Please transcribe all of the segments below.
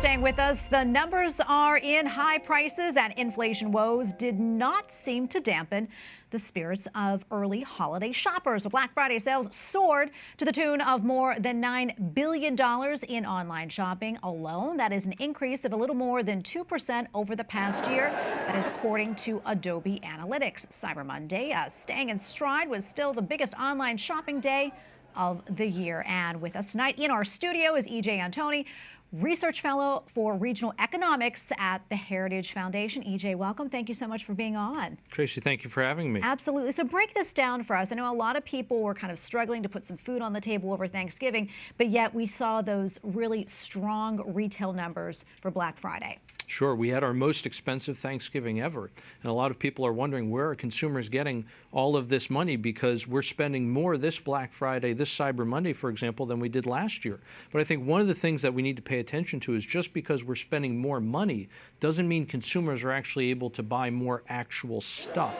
staying with us. The numbers are in high prices and inflation woes did not seem to dampen the spirits of early holiday shoppers. Black Friday sales soared to the tune of more than $9 billion in online shopping alone. That is an increase of a little more than 2% over the past year. That is according to Adobe Analytics. Cyber Monday, staying in stride, was still the biggest online shopping day of the year. And with us tonight in our studio is Antoni, Research Fellow for Regional Economics at the Heritage Foundation. EJ, welcome. Thank you so much for being on. Tracy, thank you for having me. Absolutely. So break this down for us. I know a lot of people were kind of struggling to put some food on the table over Thanksgiving, but yet we saw those really strong retail numbers for Black Friday. Sure, we had our most expensive Thanksgiving ever, and a lot of people are wondering where are consumers getting all of this money, because we're spending more this Black Friday, this Cyber Monday, for example, than we did last year. But I think one of the things that we need to pay attention to is just because we're spending more money doesn't mean consumers are actually able to buy more actual stuff.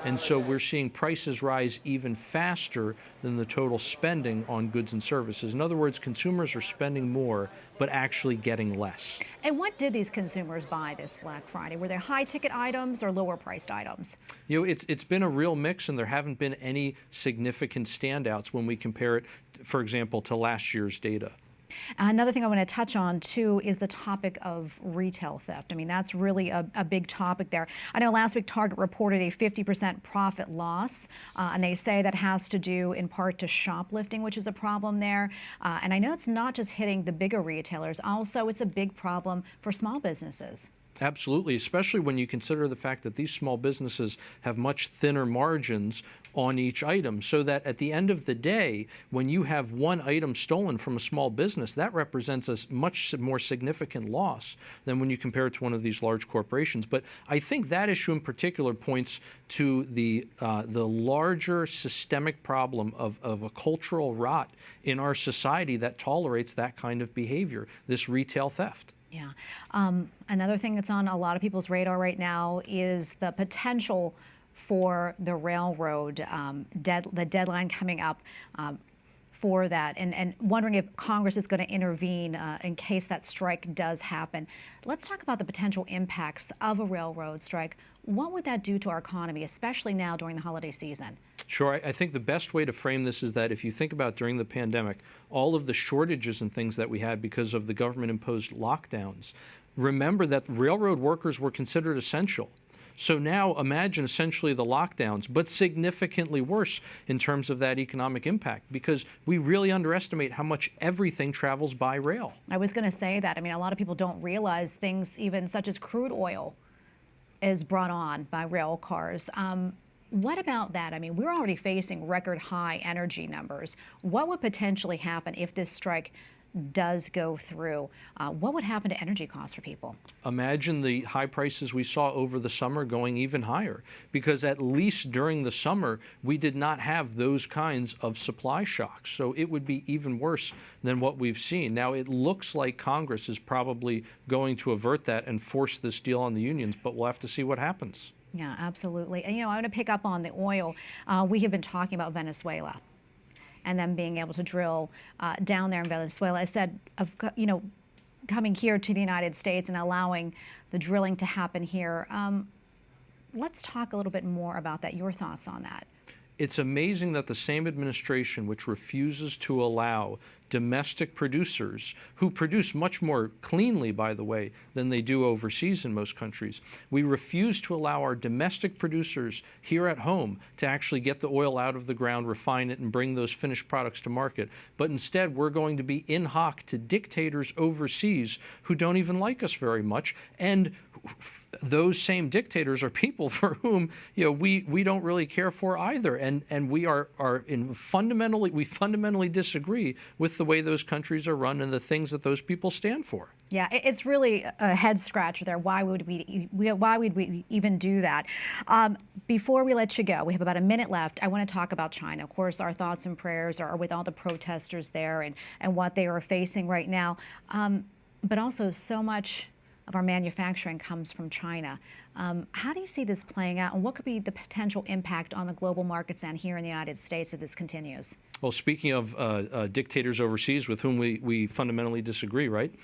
And so we're seeing prices rise even faster than the total spending on goods and services. In other words, consumers are spending more, but actually getting less. And what did these consumers buy this Black Friday? Were there high-ticket items or lower-priced items? You know, it's been a real mix, and there haven't been any significant standouts when we compare it, for example, to last year's data. Another thing I want to touch on, too, is the topic of retail theft. I mean, that's really a big topic there. I know last week Target reported a 50% profit loss, and they say that has to do in part to shoplifting, which is a problem there. And I know it's not just hitting the bigger retailers. Also, it's a big problem for small businesses. Absolutely, especially when you consider the fact that these small businesses have much thinner margins on each item, so that at the end of the day, when you have one item stolen from a small business, that represents a much more significant loss than when you compare it to one of these large corporations. But I think that issue in particular points to the larger systemic problem of a cultural rot in our society that tolerates that kind of behavior, this retail theft. Yeah. Another thing that's on a lot of people's radar right now is the potential for the railroad, the deadline coming up for that, and wondering if Congress is going to intervene in case that strike does happen. Let's talk about the potential impacts of a railroad strike. What would that do to our economy, especially now during the holiday season? Sure. I think the best way to frame this is that if you think about during the pandemic, all of the shortages and things that we had because of the government-imposed lockdowns, remember that railroad workers were considered essential. So now imagine essentially the lockdowns, but significantly worse in terms of that economic impact, because we really underestimate how much everything travels by rail. I was going to say that. I mean, a lot of people don't realize things even such as crude oil is brought on by rail cars. What about that? I mean, we're already facing record high energy numbers. What would potentially happen if this strike does go through? What would happen to energy costs for people? Imagine the high prices we saw over the summer going even higher, because at least during the summer, we did not have those kinds of supply shocks. So it would be even worse than what we've seen. Now, it looks like Congress is probably going to avert that and force this deal on the unions, but we'll have to see what happens. Yeah, absolutely. And, I want to pick up on the oil. We have been talking about Venezuela and them being able to drill down there in Venezuela. I said, coming here to the United States and allowing the drilling to happen here. Let's talk a little bit more about that, your thoughts on that. It's amazing that the same administration which refuses to allow domestic producers, who produce much more cleanly, by the way, than they do overseas in most countries, we refuse to allow our domestic producers here at home to actually get the oil out of the ground, refine it, and bring those finished products to market. But instead, we're going to be in hock to dictators overseas who don't even like us very much, and those same dictators are people for whom we don't really care for either, and we fundamentally disagree with the way those countries are run and the things that those people stand for. Yeah, it's really a head scratcher there. Why would we even do that? Before we let you go, we have about a minute left. I want to talk about China. Of course, our thoughts and prayers are with all the protesters there and what they are facing right now, but also so much of our manufacturing comes from China. How do you see this playing out, and what could be the potential impact on the global markets and here in the United States if this continues? Well, speaking of dictators overseas with whom we fundamentally disagree, right?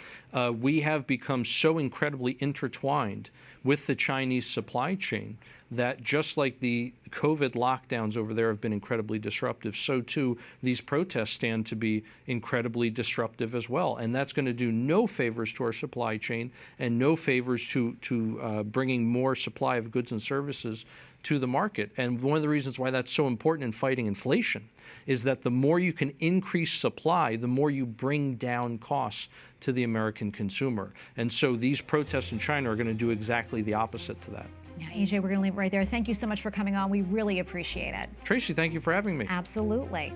We have become so incredibly intertwined with the Chinese supply chain that just like the COVID lockdowns over there have been incredibly disruptive, so too these protests stand to be incredibly disruptive as well. And that's going to do no favors to our supply chain and no favors to bringing more supply of goods and services to the market. And one of the reasons why that's so important in fighting inflation is that the more you can increase supply, the more you bring down costs to the American consumer. And so these protests in China are going to do exactly the opposite to that. Yeah, AJ, we're going to leave it right there. Thank you so much for coming on. We really appreciate it. Tracy, thank you for having me. Absolutely.